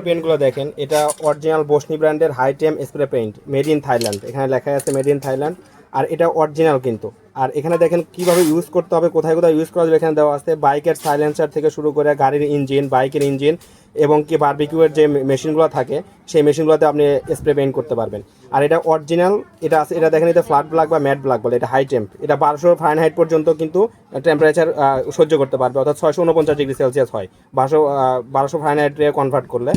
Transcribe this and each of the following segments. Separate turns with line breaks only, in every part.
পেন্টগুলো দেখেন, এটা অরিজিনাল বসনি ব্র্যান্ডের হাই টেম spray paint, made in Thailand. এখানে লেখা আছে মেড ইন থাইল্যান্ড, আর এটা অরিজিনাল কিন্তু। আর এখানে দেখেন কিভাবে ইউজ করতে হবে, কোথায় কোথায় ইউজ করা যাবে এখানে দেওয়া আছে। বাইকের সাইলেন্সার থেকে শুরু করে গাড়ির ইঞ্জিন, বাইকের ইঞ্জিন এবং কি বারবিকিউয়ের যে মেশিনগুলো থাকে সেই মেশিনগুলোতে আপনি স্প্রে পেইন্ট করতে পারবেন। আর এটা অরিজিনাল, এটা আছে, এটা দেখেন, এটা ফ্ল্যাট ব্ল্যাক বা ম্যাট ব্ল্যাক বলে, এটা হাই টেম্প, এটা 1200 ফারেনহাইট পর্যন্ত কিন্তু টেম্পারেচার সহ্য করতে পারবে, অর্থাৎ 649 ডিগ্রি সেলসিয়াস হয় 1200 ফারেনহাইটে কনভার্ট করলে।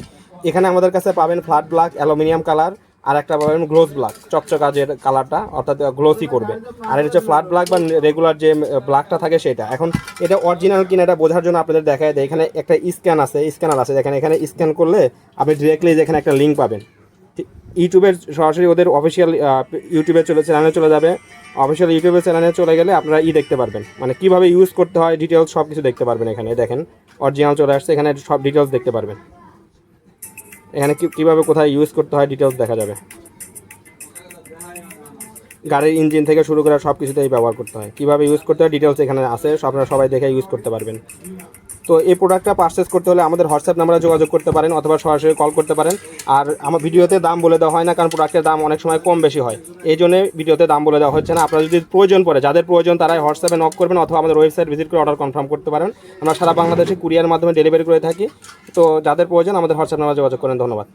এখানে আমাদের কাছে পাবেন ফ্ল্যাট ব্ল্যাক, অ্যালুমিনিয়াম কালার, আর একটা পাবেন গ্লোস ব্ল্যাক, চকচকা যে কালারটা, অর্থাৎ গ্লোসি করবে। আর এটা হচ্ছে ফ্ল্যাট ব্ল্যাক বা রেগুলার যে ব্ল্যাকটা থাকে সেটা। এখন এটা অরিজিনাল কিনা এটা বোঝার জন্য আপনাদের দেখায় দেয়, এখানে একটা স্ক্যানার আছে, দেখেন এখানে স্ক্যান করলে আপনি ডিরেক্টলি যেখানে একটা লিঙ্ক পাবেন, ইউটিউবের সরাসরি ওদের অফিসিয়াল ইউটিউবে চ্যানেলে চলে যাবে। অফিসিয়াল ইউটিউবের চ্যানেলে চলে গেলে আপনারা দেখতে পারবেন, মানে কীভাবে ইউজ করতে হয় ডিটেলস সব কিছু দেখতে পারবেন। এখানে দেখেন অরিজিনাল চলে আসছে, এখানে সব ডিটেলস দেখতে পারবেন। এখানে কীভাবে কোথায় ইউজ করতে হয় ডিটেলস দেখা যাবে। গাড়ির ইঞ্জিন থেকে শুরু করে সব কিছুতেই ব্যবহার করতে হয়, কীভাবে ইউজ করতে হয় ডিটেলস এখানে আছে, আপনারা সবাই দেখে ইউজ করতে পারবেন। তো এই প্রোডাক্টটা পারচেস করতে হলে আমাদের হোয়াটসঅ্যাপ নাম্বারে যোগাযোগ করতে পারেন অথবা সরাসরি কল করতে পারেন। আর আমার ভিডিওতে দাম বলে দেওয়া হয় না, কারণ প্রোডাক্টের দাম অনেক সময় কম বেশি হয়, এই জন্য ভিডিওতে দাম বলে দেওয়া হচ্ছে না। আপনারা যদি প্রয়োজন পড়ে, যাদের প্রয়োজন তারাই হোয়াটসঅ্যাপে নক করবেন অথবা আমাদের ওয়েবসাইট ভিজিট করে অর্ডার কনফার্ম করতে পারেন। আমরা সারা বাংলাদেশে কুরিয়ার মাধ্যমে ডেলিভারি করে থাকি। তো যাদের প্রয়োজন আমাদের হোয়াটসঅ্যাপ নাম্বারে যোগাযোগ করেন। ধন্যবাদ।